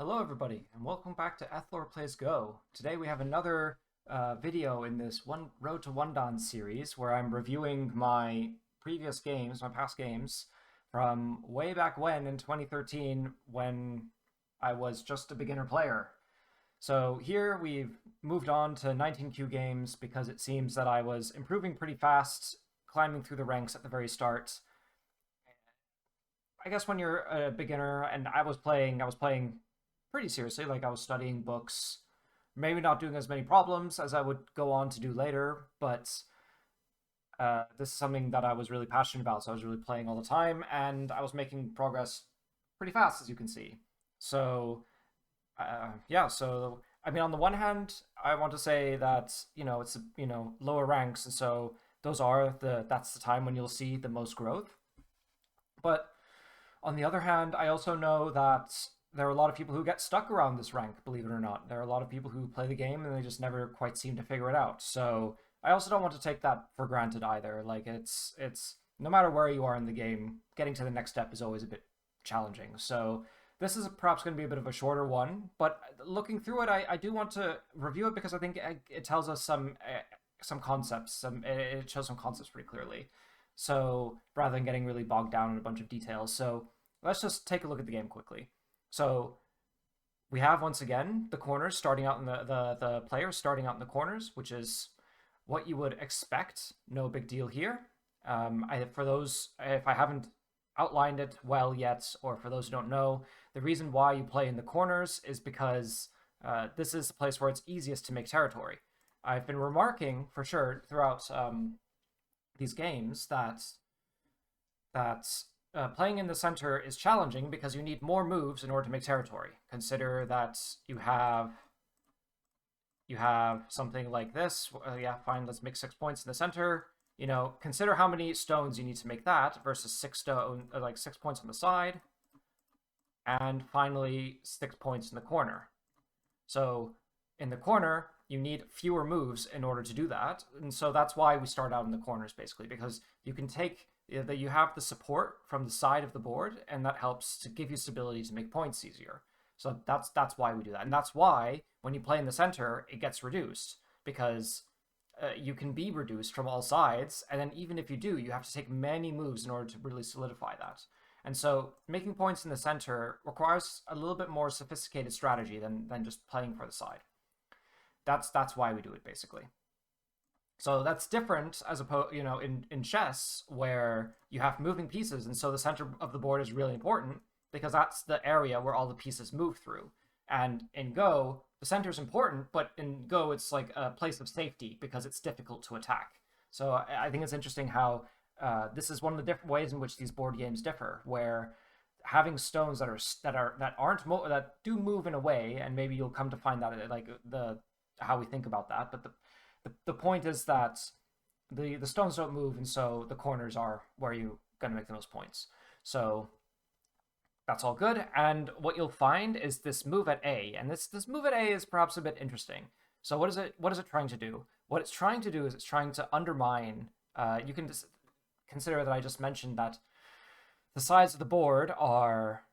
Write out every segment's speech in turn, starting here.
Hello everybody, and welcome back to Ethlor Plays Go. Today we have another video in this One Road to Wondan series where I'm reviewing my previous games, my past games, from way back when in 2013 when I was just a beginner player. So here we've moved on to 19Q games because it seems that I was improving pretty fast, climbing through the ranks at the very start. I guess when you're a beginner, and I was playing pretty seriously. Like I was studying books, maybe not doing as many problems as I would go on to do later, but this is something that I was really passionate about. So I was really playing all the time, and I was making progress pretty fast, as you can see. So yeah, so I mean, on the one hand, I want to say that it's lower ranks, and so that's the time when you'll see the most growth. But on the other hand, I also know that there are a lot of people who get stuck around this rank, believe it or not. There are a lot of people who play the game and they just never quite seem to figure it out. So I also don't want to take that for granted either. Like it's no matter where you are in the game, getting to the next step is always a bit challenging. So this is perhaps going to be a bit of a shorter one, but looking through it, I do want to review it because I think it tells us some concepts. It shows some concepts pretty clearly. So rather than getting really bogged down in a bunch of details, so let's just take a look at the game quickly. So we have once again the corners starting out in the players starting out in the corners, which is what you would expect. No big deal here. For those, if I haven't outlined it well yet, or for those who don't know, the reason why you play in the corners is because this is the place where it's easiest to make territory. I've been remarking for sure throughout these games that playing in the center is challenging because you need more moves in order to make territory. Consider that you have something like this. Yeah, fine. Let's make 6 points in the center. Consider how many stones you need to make that versus 6 points on the side, and finally 6 points in the corner. So in the corner, you need fewer moves in order to do that, and so that's why we start out in the corners basically, because you have the support from the side of the board, and that helps to give you stability to make points easier. So that's why we do that, and that's why when you play in the center, it gets reduced because you can be reduced from all sides, and then even if you do, you have to take many moves in order to really solidify that. And so making points in the center requires a little bit more sophisticated strategy than just playing for the side. That's why we do it basically. So that's different as opposed, in chess where you have moving pieces, and so the center of the board is really important because that's the area where all the pieces move through. And in Go, the center is important, but in Go, it's like a place of safety because it's difficult to attack. So I think it's interesting how this is one of the different ways in which these board games differ, where having stones that do move in a way, and maybe you'll come to find that like the how we think about that, but the point is that the stones don't move, and so the corners are where you're going to make the most points. So that's all good. And what you'll find is this move at A, and this move at A is perhaps a bit interesting. So what is it trying to do? What it's trying to do is it's trying to undermine. You can just consider that I just mentioned that the sides of the board are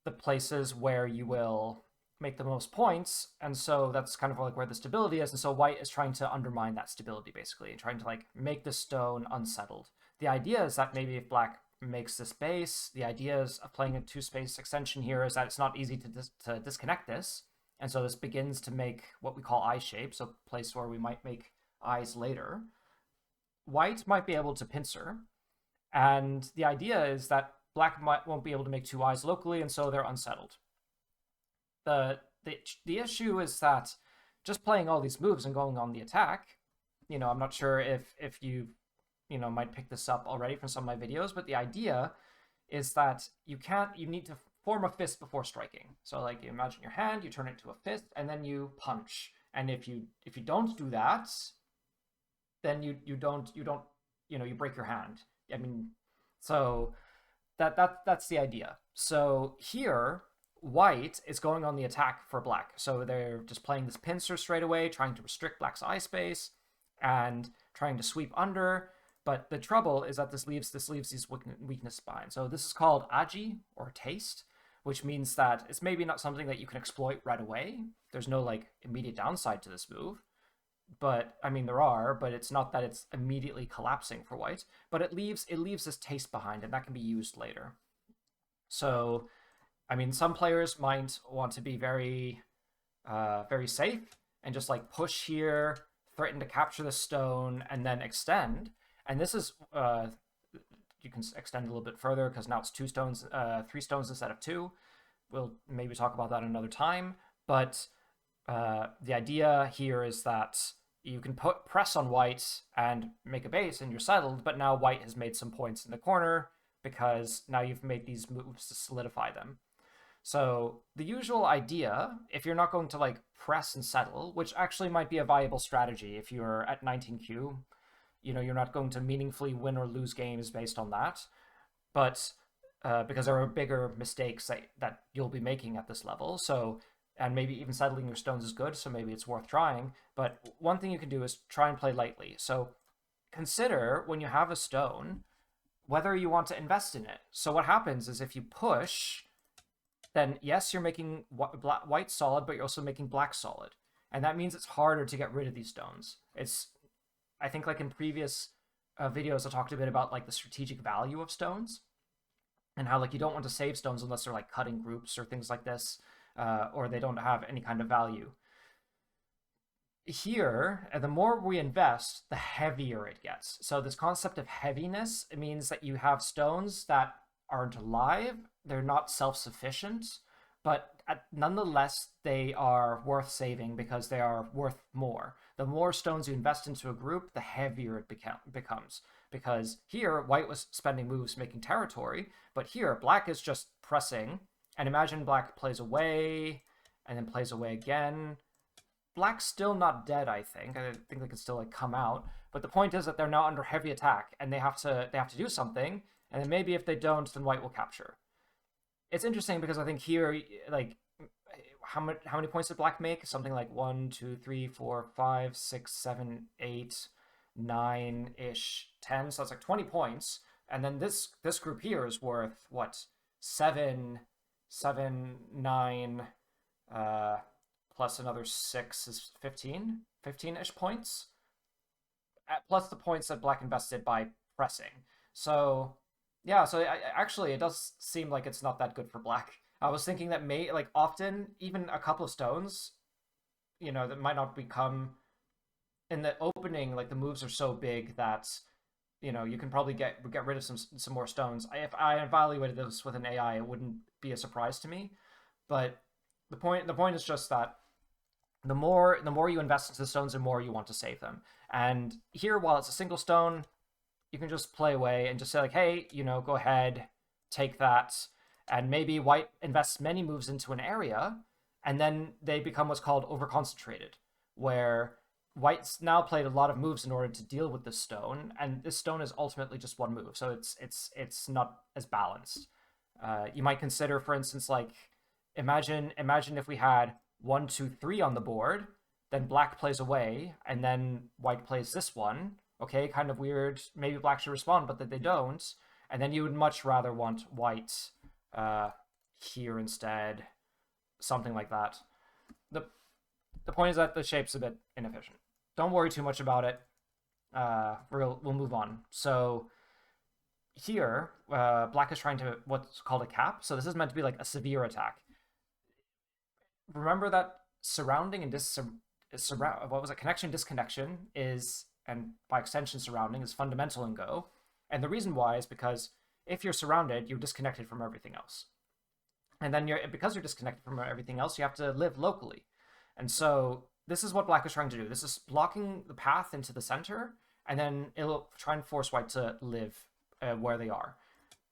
the places where you will make the most points, and so that's kind of like where the stability is, and so white is trying to undermine that stability basically, and trying to like make the stone unsettled. The idea is that maybe if black makes this base, the idea is of playing a two-space extension here is that it's not easy to disconnect this, and so this begins to make what we call eye shape, so a place where we might make eyes later. White might be able to pincer, and the idea is that black won't be able to make two eyes locally, and so they're unsettled. The issue is that just playing all these moves and going on the attack, I'm not sure if you might pick this up already from some of my videos, but the idea is that you need to form a fist before striking. So like you imagine your hand, you turn it into a fist, and then you punch. And if you don't do that, then you break your hand. I mean, so that's the idea. So here white is going on the attack for black. So they're just playing this pincer straight away, trying to restrict black's eye space and trying to sweep under. But the trouble is that this leaves these weakness behind. So this is called agi, or taste, which means that it's maybe not something that you can exploit right away. There's no like immediate downside to this move. But I mean there are, but it's not that it's immediately collapsing for white, but it leaves this taste behind, and that can be used later. So I mean, some players might want to be very safe and just like push here, threaten to capture the stone, and then extend. And this is you can extend a little bit further because now it's 3 stones instead of 2. We'll maybe talk about that another time. But the idea here is that you can press on white and make a base, and you're settled. But now white has made some points in the corner because now you've made these moves to solidify them. So the usual idea, if you're not going to like press and settle, which actually might be a viable strategy if you're at 19Q, you're not going to meaningfully win or lose games based on that. But because there are bigger mistakes that you'll be making at this level. So, and maybe even settling your stones is good, so maybe it's worth trying. But one thing you can do is try and play lightly. So consider when you have a stone, whether you want to invest in it. So what happens is if you push, then yes, you're making white solid, but you're also making black solid. And that means it's harder to get rid of these stones. I think like in previous videos, I talked a bit about like the strategic value of stones and how like you don't want to save stones unless they're like cutting groups or things like this, or they don't have any kind of value. Here, the more we invest, the heavier it gets. So this concept of heaviness, it means that you have stones that aren't alive, they're not self-sufficient, but nonetheless they are worth saving because they are worth more. The more stones you invest into a group, the heavier it becomes. Because here, white was spending moves making territory, but here, black is just pressing. And imagine black plays away, and then plays away again. Black's still not dead, I think. I think they can still like come out. But the point is that they're now under heavy attack, and they have to do something. And then maybe if they don't, then white will capture. It's interesting because I think here, like, how many points did black make? Something like 1, 2, 3, 4, 5, 6, 7, 8, 9-ish, 10. So that's like 20 points. And then this group here is worth what? 7, 9, plus another 6 is 15-ish points. Plus the points that black invested by pressing. So yeah, so actually it does seem like it's not that good for black. I was thinking that often even a couple of stones, that might not become in the opening, like the moves are so big that you can probably get rid of some more stones. If I evaluated this with an AI, it wouldn't be a surprise to me. But the point is just that the more you invest into the stones, the more you want to save them. And here, while it's a single stone, you can just play away and just say like, hey, go ahead, take that. And maybe white invests many moves into an area, and then they become what's called overconcentrated, where white's now played a lot of moves in order to deal with this stone, and this stone is ultimately just one move, so it's not as balanced. You might consider, for instance, like imagine if we had 1, 2, 3 on the board, then black plays away, and then white plays this one. Okay, kind of weird. Maybe black should respond, but that they don't. And then you would much rather want white here instead, something like that. The point is that the shape's a bit inefficient. Don't worry too much about it. We'll move on. So here, black is trying to what's called a cap. So this is meant to be like a severe attack. Remember that surrounding and connection disconnection is, and by extension surrounding, is fundamental in Go. And the reason why is because if you're surrounded, you're disconnected from everything else. And then because you're disconnected from everything else, you have to live locally. And so this is what black is trying to do. This is blocking the path into the center, and then it'll try and force white to live where they are.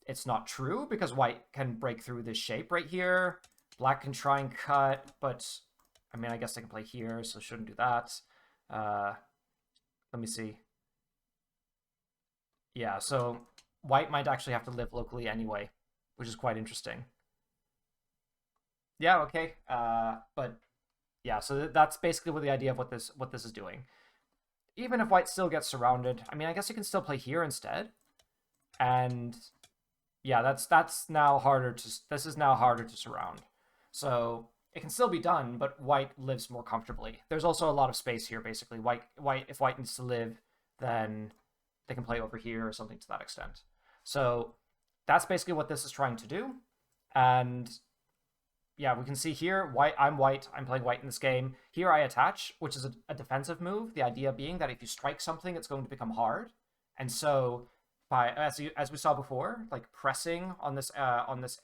It's not true because white can break through this shape right here. Black can try and cut, but I mean, I guess they can play here, so shouldn't do that. Let me see. Yeah, so white might actually have to live locally anyway, which is quite interesting. Yeah, okay. But yeah, so that's basically what the idea of what this is doing. Even if white still gets surrounded, I mean, I guess you can still play here instead. And yeah, that's now harder to this is now harder to surround. So it can still be done, but white lives more comfortably. There's also a lot of space here. Basically, white if white needs to live, then they can play over here or something to that extent. So that's basically what this is trying to do. And yeah, we can see here, I'm white, I'm playing white in this game. Here I attach, which is a defensive move. The idea being that if you strike something, it's going to become hard. And so by as we saw before, like pressing on this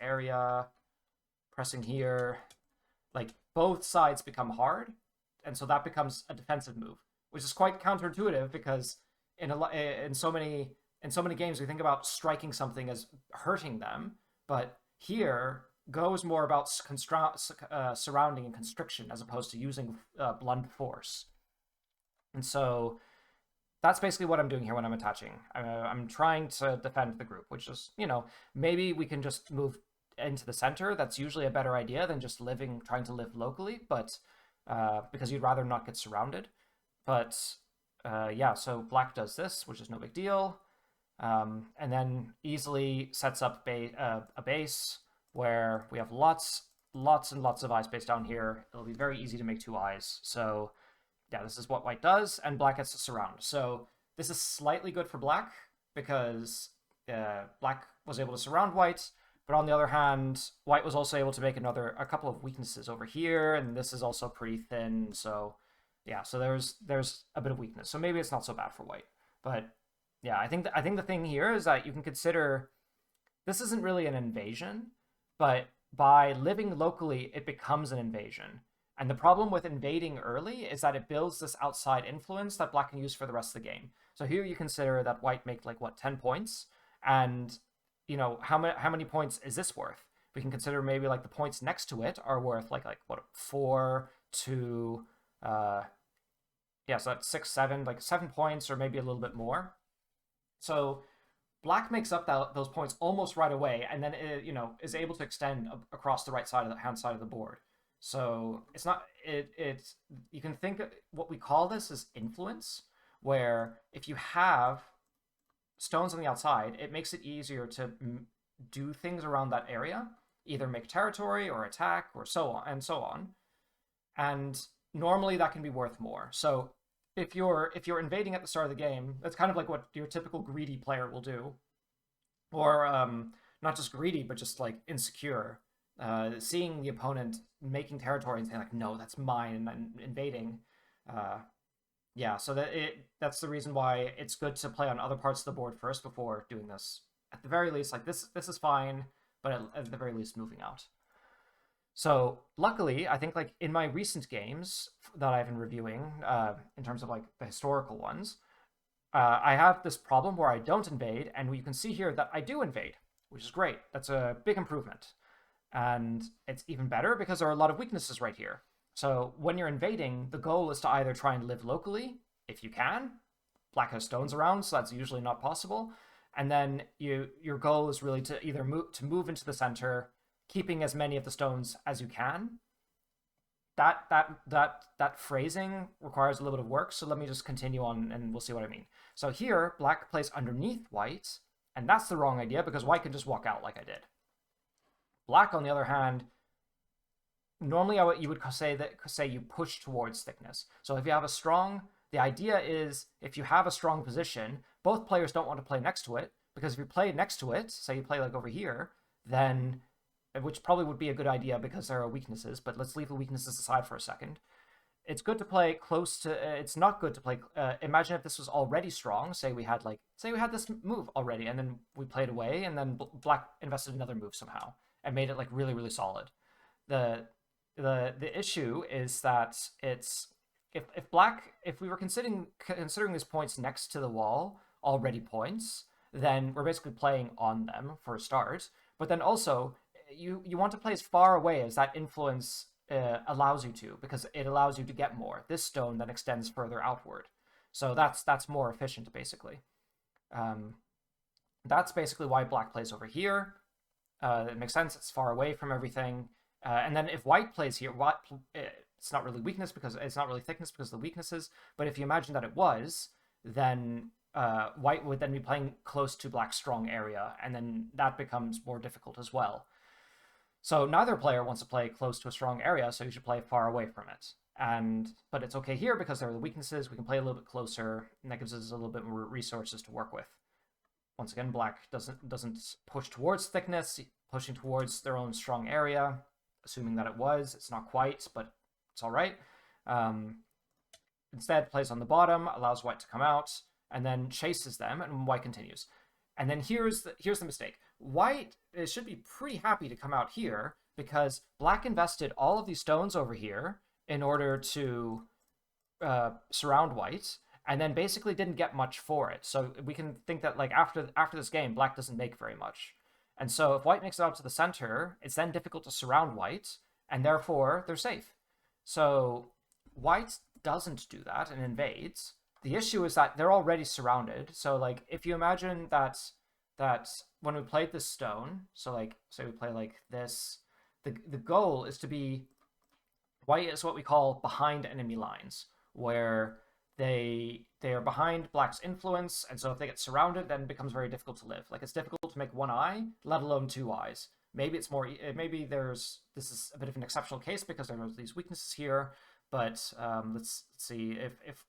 area, pressing here, like both sides become hard, and so that becomes a defensive move, which is quite counterintuitive because in so many games we think about striking something as hurting them, but here Go is more about surrounding and constriction as opposed to using blunt force. And so that's basically what I'm doing here when I'm attaching. I'm trying to defend the group, which is, maybe we can just move into the center. That's usually a better idea than just trying to live locally, but because you'd rather not get surrounded. But yeah, so black does this, which is no big deal. And then easily sets up a base where we have lots and lots of eye space down here. It'll be very easy to make 2 eyes. So yeah, this is what white does, and black gets to surround. So this is slightly good for black because black was able to surround white, but on the other hand, white was also able to make a couple of weaknesses over here, and this is also pretty thin. So yeah, so there's a bit of weakness. So maybe it's not so bad for white. But yeah, I think the thing here is that you can consider this isn't really an invasion, but by living locally, it becomes an invasion. And the problem with invading early is that it builds this outside influence that black can use for the rest of the game. So here you consider that white make like what 10 points, and how many points is this worth? We can consider maybe like the points next to it are worth like what 4 to yeah, so that's 6, 7, like 7 points or maybe a little bit more. So black makes up those points almost right away, and then it, is able to extend across the right side of the hand side of the board. So it's not you can think what we call this is influence, where if you have stones on the outside, it makes it easier to do things around that area, either make territory or attack or so on and so on. And normally that can be worth more. So if you're invading at the start of the game, that's kind of like what your typical greedy player will do, or not just greedy, but just like insecure, seeing the opponent making territory and saying like, no, that's mine, and then invading. Yeah, so that's the reason why it's good to play on other parts of the board first before doing this. At the very least, like this is fine, but at the very least, moving out. So luckily, I think like in my recent games that I've been reviewing, in terms of like the historical ones, I have this problem where I don't invade, and you can see here that I do invade, which is great. That's a big improvement. And it's even better because there are a lot of weaknesses right here. So when you're invading, the goal is to either try and live locally, if you can. Black has stones around, so that's usually not possible. And then your goal is really to either move into the center, keeping as many of the stones as you can. That phrasing requires a little bit of work, so let me just continue on and we'll see what I mean. So here, black plays underneath white, and that's the wrong idea because white can just walk out like I did. Black, on the other hand, normally you would say you push towards thickness. So if you have the idea is if you have a strong position, both players don't want to play next to it, because if you play next to it, say you play like over here, then, which probably would be a good idea because there are weaknesses, but let's leave the weaknesses aside for a second. It's good to play close to, it's not good to play, imagine if this was already strong, say we had this move already, and then we played away, and then black invested another move somehow, and made it like really, really solid. The issue is that it's, if we were considering these points next to the wall already points, then we're basically playing on them for a start, but then also, you want to play as far away as that influence allows you to, because it allows you to get more. This stone then extends further outward, so that's more efficient basically. That's basically why black plays over here. It makes sense. It's far away from everything. And then if white plays here, it's not really weakness because it's not really thickness because of the weaknesses. But if you imagine that it was, then white would then be playing close to black's strong area, and then that becomes more difficult as well. So neither player wants to play close to a strong area, so you should play far away from it. But it's okay here because there are the weaknesses. We can play a little bit closer, and that gives us a little bit more resources to work with. Once again, black doesn't push towards thickness, pushing towards their own strong area, assuming that it was. It's not quite, but it's all right. Instead, plays on the bottom, allows white to come out, and then chases them, and white continues. And then here's the mistake. White should be pretty happy to come out here because black invested all of these stones over here in order to surround white, and then basically didn't get much for it. So we can think that like after this game, black doesn't make very much. And so if white makes it out to the center, it's then difficult to surround white, and therefore they're safe. So white doesn't do that and invades. The issue is that they're already surrounded. So like if you imagine that when we played this stone, so like say we play like this, the goal is to be white is what we call behind enemy lines, where they are behind black's influence, and so if they get surrounded, then it becomes very difficult to live. Like it's difficult to make one eye, let alone two eyes. Maybe it's more. Maybe this is a bit of an exceptional case because there are these weaknesses here. But let's see if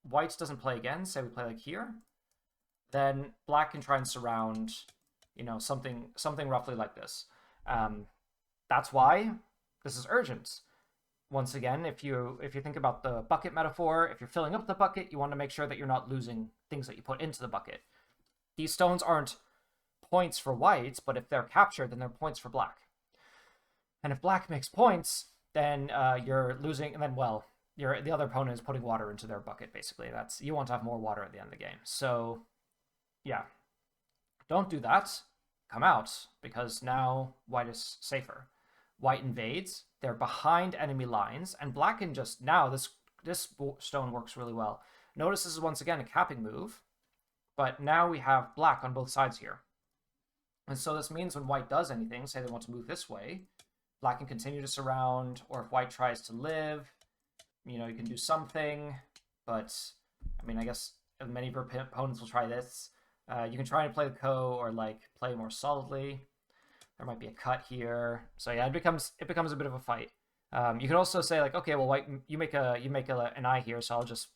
white doesn't play again. Say we play like here, then black can try and surround, something roughly like this. That's why this is urgent. Once again, if you think about the bucket metaphor, if you're filling up the bucket, you want to make sure that you're not losing things that you put into the bucket. These stones aren't points for white, but if they're captured, then they're points for black. And if black makes points, then you're losing, and then the other opponent is putting water into their bucket. Basically, you want to have more water at the end of the game. So, yeah, don't do that. Come out because now white is safer. White invades. They're behind enemy lines, and black can just now this stone works really well. Notice this is once again a capping move, but now we have black on both sides here. And so this means when white does anything, say they want to move this way, black can continue to surround, or if white tries to live, you can do something, but I mean, I guess many of your opponents will try this. You can try and play the ko or like play more solidly. There might be a cut here. So yeah, it becomes a bit of a fight. You can also say like, okay, well, white, you make an eye here, so I'll just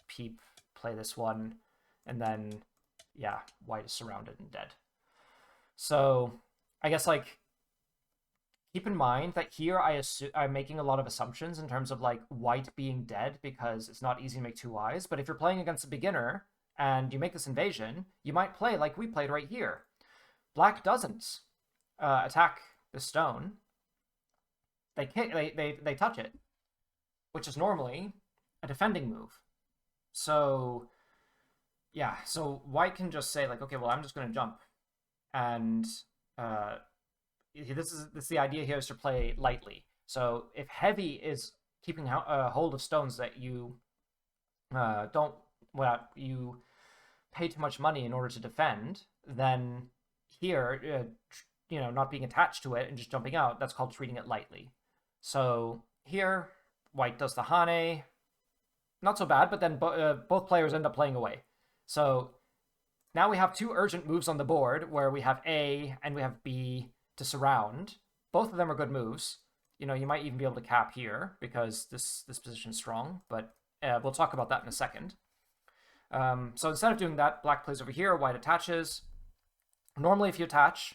play this one, and then yeah, white is surrounded and dead. So I guess like keep in mind that here I'm making a lot of assumptions in terms of like white being dead because it's not easy to make two eyes. But if you're playing against a beginner and you make this invasion, you might play like we played right here. Black doesn't attack the stone. They touch it, which is normally a defending move. So yeah, so white can just say like, okay, well, I'm just going to jump, and this is the idea here is to play lightly. So if heavy is keeping hold of stones that you you pay too much money in order to defend, then here not being attached to it and just jumping out, that's called treating it lightly. So here white does the hane, not so bad, but then both players end up playing away. So now we have two urgent moves on the board where we have A and we have B to surround. Both of them are good moves. You might even be able to cap here because this position is strong, but we'll talk about that in a second. So instead of doing that, black plays over here, white attaches. Normally, if you attach,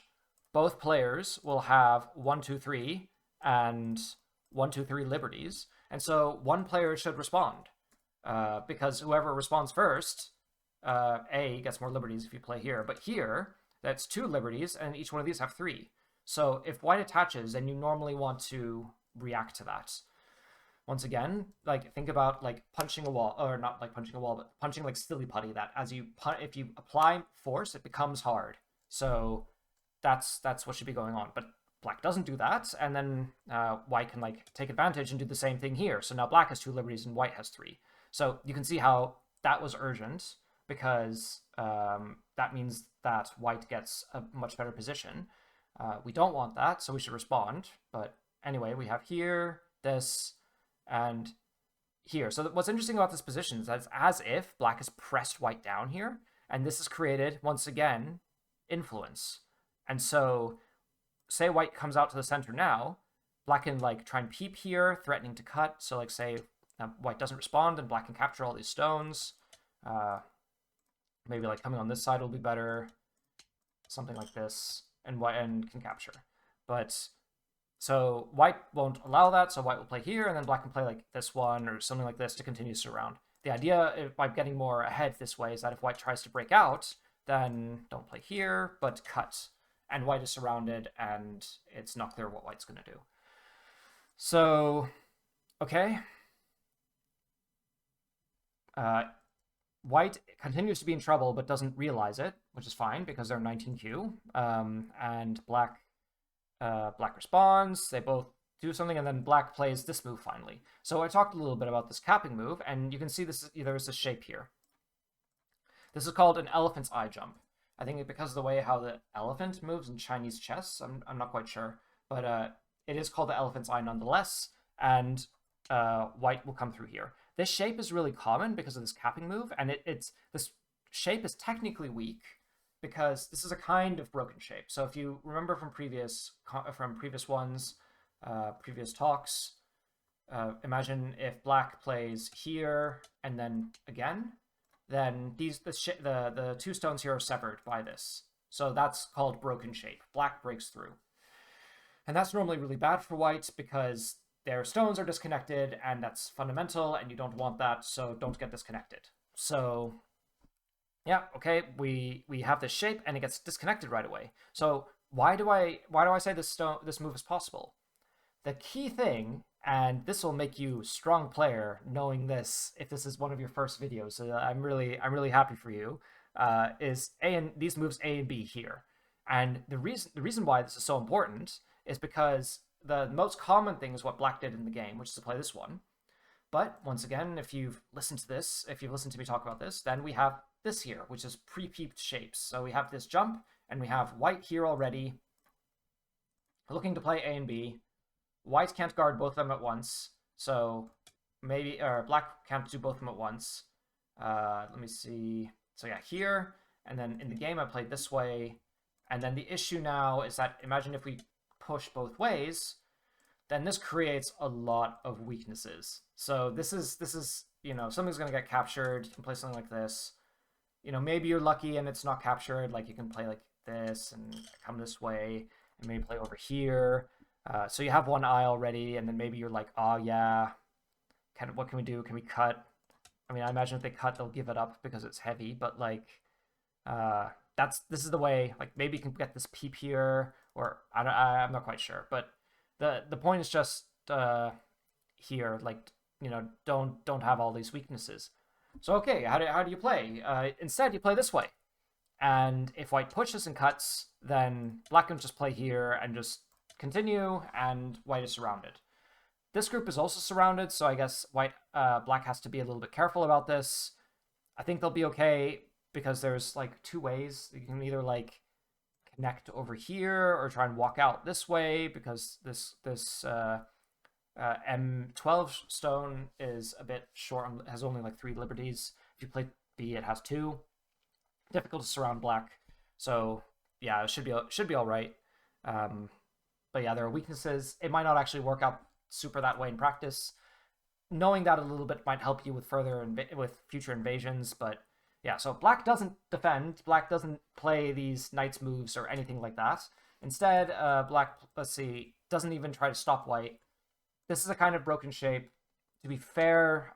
both players will have 1, 2, 3 and 1, 2, 3 liberties. And so one player should respond because whoever responds first, A gets more liberties if you play here. But here, that's 2 liberties, and each one of these have 3. So if white attaches, then you normally want to react to that. Once again, like think about like punching a wall, or not like punching a wall, but punching like silly putty. That if you apply force, it becomes hard. So that's what should be going on. But black doesn't do that, and then white can like take advantage and do the same thing here. So now black has 2 liberties and white has 3. So you can see how that was urgent because that means that white gets a much better position. We don't want that, so we should respond. But anyway, we have here, this, and here. So what's interesting about this position is that it's as if black has pressed white down here. And this has created, once again, influence. And so, say white comes out to the center now, black can like try and peep here, threatening to cut. So like say white doesn't respond and black can capture all these stones. Maybe like coming on this side will be better. Something like this, and white and can capture. But so white won't allow that, so white will play here, and then black can play like this one or something like this to continue to surround. The idea by getting more ahead this way is that if white tries to break out, then don't play here, but cut. And white is surrounded, and it's not clear what white's going to do. So, okay. White continues to be in trouble, but doesn't realize it, which is fine because they're 19Q. And black responds. They both do something, and then black plays this move finally. So I talked a little bit about this capping move, and you can see this. There's this shape here. This is called an elephant's eye jump. I think because of the way how the elephant moves in Chinese chess, I'm not quite sure, but it is called the elephant's eye nonetheless, and white will come through here. This shape is really common because of this capping move, and this shape is technically weak because this is a kind of broken shape. So if you remember from previous ones, previous talks, imagine if black plays here and then again, then the two stones here are severed by this. So that's called broken shape. Black breaks through. And that's normally really bad for white because their stones are disconnected, and that's fundamental, and you don't want that, so don't get disconnected. So, yeah, okay, we have this shape, and it gets disconnected right away. So why do I say this move is possible? The key thing, and this will make you a strong player knowing this if this is one of your first videos. So I'm really happy for you. Is these moves A and B here, and the reason why this is so important is because the most common thing is what black did in the game, which is to play this one. But once again, if you've listened to me talk about this, then we have this here, which is pre-peeped shapes. So we have this jump, and we have white here already, looking to play A and B. White can't guard both of them at once, so black can't do both of them at once. Let me see. So yeah, here, and then in the game I played this way, and then the issue now is that imagine if we push both ways, then this creates a lot of weaknesses. So this is something's going to get captured. You can play something like this. Maybe you're lucky and it's not captured. Like you can play like this and come this way, and maybe play over here. So you have one eye already, and then maybe you're like, oh yeah, what can we do? Can we cut? I mean, I imagine if they cut, they'll give it up because it's heavy. But like, this is the way. Like maybe you can get this peep here, or I'm not quite sure. But the point is just here, like don't have all these weaknesses. So okay, how do you play? Instead, you play this way, and if white pushes and cuts, then black can just play here and just continue, and white is surrounded. This group is also surrounded, so I guess black has to be a little bit careful about this. I think they'll be okay because there's like two ways. You can either like connect over here or try and walk out this way because this M12 stone is a bit short, has only like 3 liberties. If you play B, it has 2. Difficult to surround black, so yeah, it should be all right. But yeah, there are weaknesses. It might not actually work out super that way in practice. Knowing that a little bit might help you with future invasions, but yeah, so black doesn't defend. Black doesn't play these knights moves or anything like that. Instead, black, doesn't even try to stop white. This is a kind of broken shape. To be fair,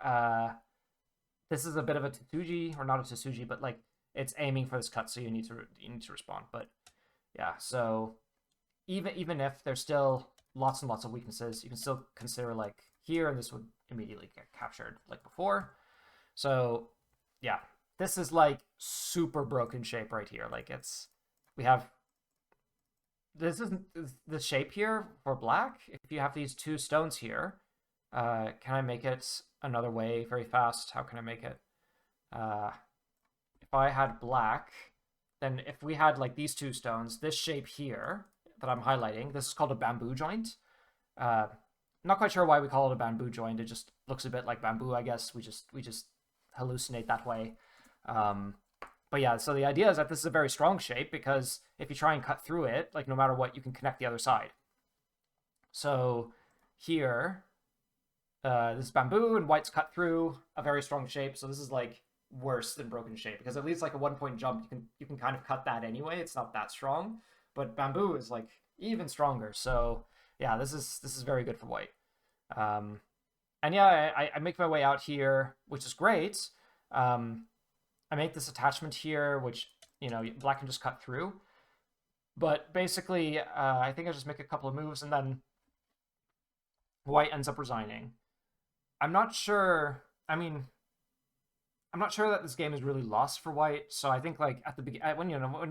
this is a bit of a Tetsuji, or not a Tetsuji, but like it's aiming for this cut, so you need to respond. But yeah, so even if there's still lots and lots of weaknesses, you can still consider like here, and this would immediately get captured like before. So yeah, this is like super broken shape right here. Like this is the shape here for black. If you have these 2 stones here, can I make it another way very fast? How can I make it? If I had black, then if we had like these 2 stones, this shape here that I'm highlighting, this is called a bamboo joint. Not quite sure why we call it a bamboo joint. It just looks a bit like bamboo, I guess. We just hallucinate that way. But yeah, so the idea is that this is a very strong shape because if you try and cut through it, like no matter what, you can connect the other side. So here, this is bamboo and white's cut through a very strong shape. So this is like worse than broken shape because at least like a 1 point jump, you can kind of cut that anyway. It's not that strong, but bamboo is like even stronger. So yeah, this is very good for white. Um, and yeah, I make my way out here, which is great. I make this attachment here, which black can just cut through. But basically, I think I just make a couple of moves and then white ends up resigning. I'm not sure. I mean, I'm not sure that this game is really lost for white. So I think like at the beginning,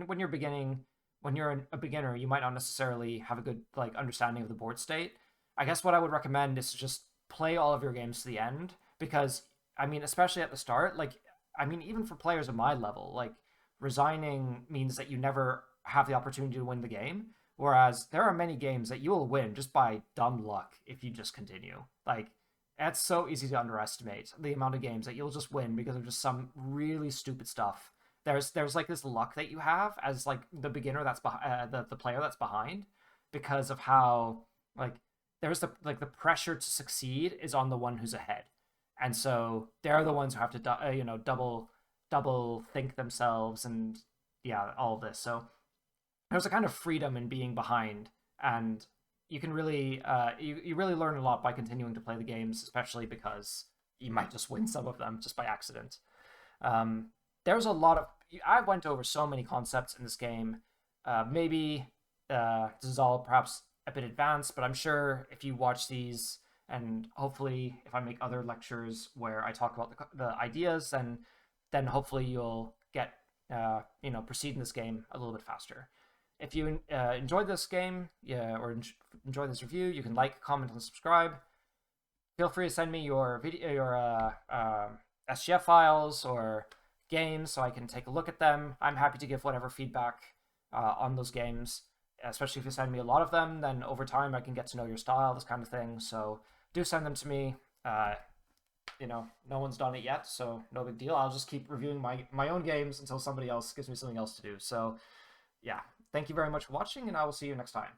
when you're beginning, when you're a beginner, you might not necessarily have a good like understanding of the board state. I guess what I would recommend is to just play all of your games to the end because I mean, especially at the start, like I mean, even for players of my level, like resigning means that you never have the opportunity to win the game. Whereas there are many games that you will win just by dumb luck if you just continue. Like that's so easy to underestimate the amount of games that you'll just win because of just some really stupid stuff. There's like this luck that you have as like the beginner that's the player that's behind because of how like there's the pressure to succeed is on the one who's ahead, and so they're the ones who have to double think themselves and yeah all of this. So there's a kind of freedom in being behind, and you can really you really learn a lot by continuing to play the games, especially because you might just win some of them just by accident. There's a lot of I went over so many concepts in this game. Maybe this is all perhaps a bit advanced, but I'm sure if you watch these and hopefully if I make other lectures where I talk about the ideas, then hopefully you'll get proceed in this game a little bit faster. If you enjoyed this game, yeah, or enjoy this review, you can like, comment, and subscribe. Feel free to send me your SGF files or games so I can take a look at them. I'm happy to give whatever feedback on those games, especially if you send me a lot of them. Then over time I can get to know your style, this kind of thing. So do send them to me. No one's done it yet, so no big deal. I'll just keep reviewing my own games until somebody else gives me something else to do. So yeah, thank you very much for watching, and I will see you next time.